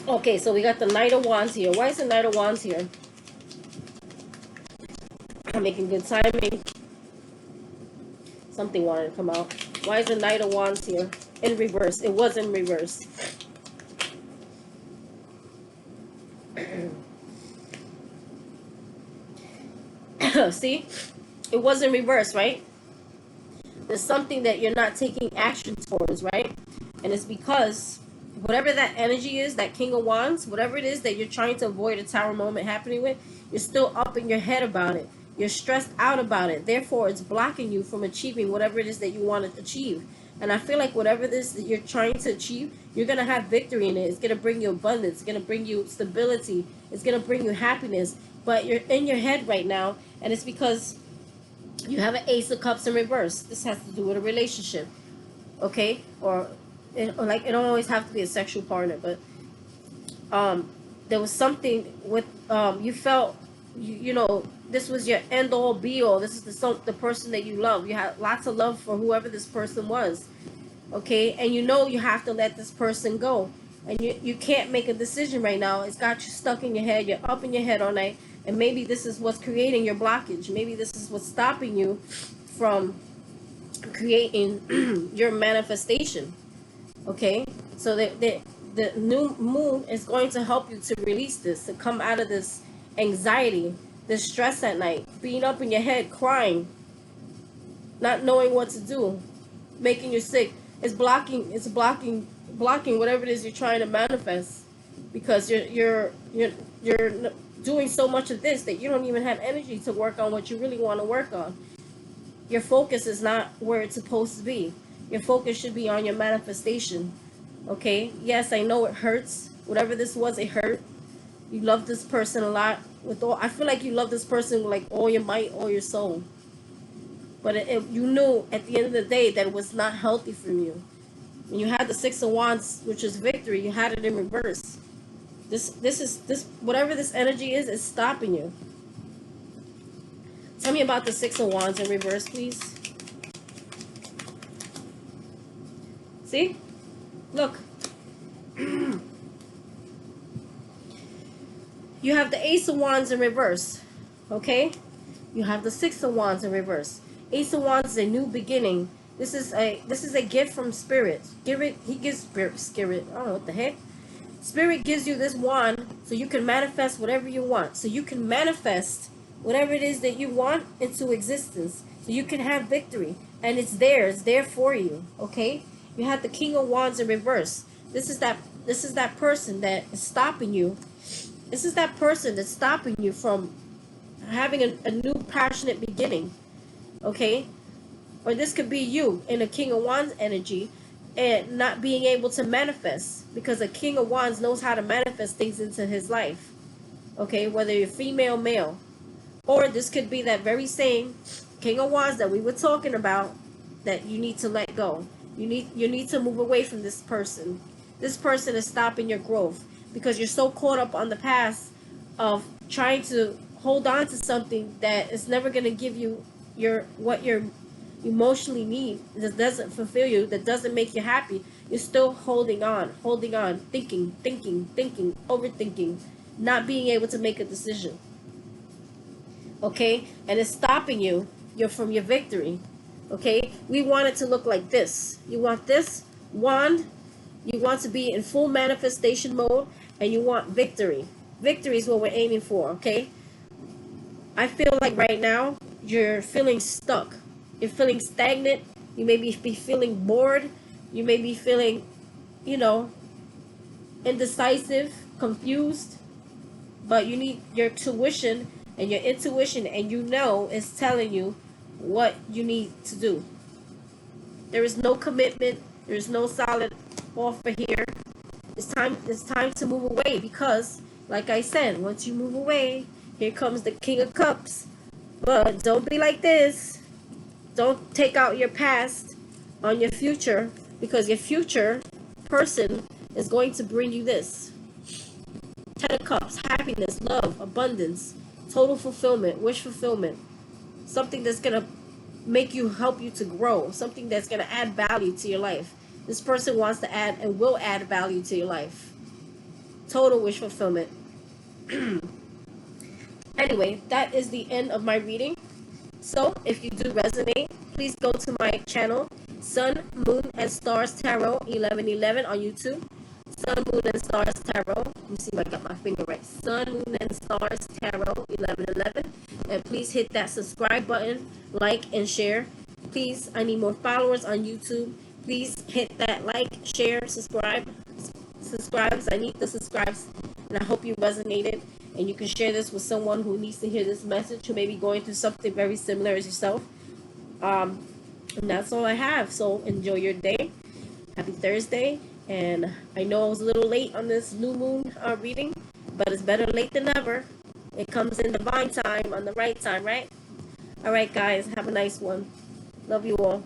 Okay, so we got the Knight of Wands here. Why is the Knight of Wands here? I'm making good timing. Something wanted to come out. Why is the Knight of Wands here? In reverse. It was in reverse. See? It was in reverse, right? There's something that you're not taking action towards, right? And it's because whatever that energy is, that King of Wands, whatever it is that you're trying to avoid a tower moment happening with, you're still up in your head about it. You're stressed out about it. Therefore, it's blocking you from achieving whatever it is that you want to achieve. And I feel like whatever this that you're trying to achieve, you're going to have victory in it. It's going to bring you abundance. It's going to bring you stability. It's going to bring you happiness. But you're in your head right now, and it's because you have an Ace of Cups in reverse. This has to do with a relationship, okay? Or like, it don't always have to be a sexual partner, but there was something with you felt you know this was your end all be all. This is the person that you love. You had lots of love for whoever this person was, okay? And you know you have to let this person go, and you can't make a decision right now. It's got you stuck in your head. You're up in your head all night. And maybe this is what's creating your blockage. Maybe this is what's stopping you from creating your manifestation. Okay? So the new moon is going to help you to release this, to come out of this anxiety, this stress at night, being up in your head, crying, not knowing what to do, making you sick. It's blocking whatever it is you're trying to manifest, because you're doing so much of this that you don't even have energy to work on what you really want to work on. Your focus is not where it's supposed to be. Your focus should be on your manifestation. Okay? Yes, I know it hurts. Whatever this was, it hurt. You love this person a lot. I feel like you love this person with like all your might, all your soul. But you knew at the end of the day that it was not healthy for you. When you had the Six of Wands, which is victory, you had it in reverse. This whatever this energy is stopping you. Tell me about the Six of Wands in reverse, please. See? Look. You have the Ace of Wands in reverse. Okay? You have the Six of Wands in reverse. Ace of Wands is a new beginning. This is a gift from Spirit. He gives Spirit. I don't know what the heck. Spirit gives you this wand so you can manifest whatever you want. So you can manifest whatever it is that you want into existence. So you can have victory. And it's there. It's there for you. Okay? You have the King of Wands in reverse. This is that person that is stopping you. This is that person that's stopping you from having a new passionate beginning. Okay? Or this could be you in a King of Wands energy and not being able to manifest, because a King of Wands knows how to manifest things into his life. Okay? Whether you're female, male. Or this could be that very same King of Wands that we were talking about that you need to let go. You need to move away from this person. This person is stopping your growth because you're so caught up on the past of trying to hold on to something that is never going to give you what you emotionally need, that doesn't fulfill you, that doesn't make you happy. You're still holding on, thinking, overthinking, not being able to make a decision. Okay? And it's stopping you from your victory. Okay? We want it to look like this. You want this wand. You want to be in full manifestation mode, and you want victory. Victory is what we're aiming for, okay? I feel like right now you're feeling stuck. You're feeling stagnant. You may be feeling bored. You may be feeling, indecisive, confused. But you need your tuition and your intuition, and is telling you what you need to do. There is no commitment. There is no solid offer here. It's time to move away, because like I said, once you move away, here comes the King of Cups. But don't be like this. Don't take out your past on your future, because your future person is going to bring you this. Ten of Cups, happiness, love, abundance, total fulfillment, wish fulfillment. Something that's going to help you to grow. Something that's going to add value to your life. This person wants to add and will add value to your life. Total wish fulfillment. Anyway, that is the end of my reading. So, if you do resonate, please go to my channel, Sun, Moon, and Stars Tarot 1111 on YouTube. Sun, Moon, and Stars Tarot. Let me see if I got my finger right. Sun, Moon, and Stars Tarot 1111. And please hit that subscribe button, like, and share. Please, I need more followers on YouTube. Please hit that like, share, subscribes. I need the subscribes. And I hope you resonated. And you can share this with someone who needs to hear this message, who may be going through something very similar as yourself. And that's all I have. So enjoy your day. Happy Thursday. And I know I was a little late on this new moon reading, but it's better late than never. It comes in divine time, on the right time, right? All right, guys. Have a nice one. Love you all.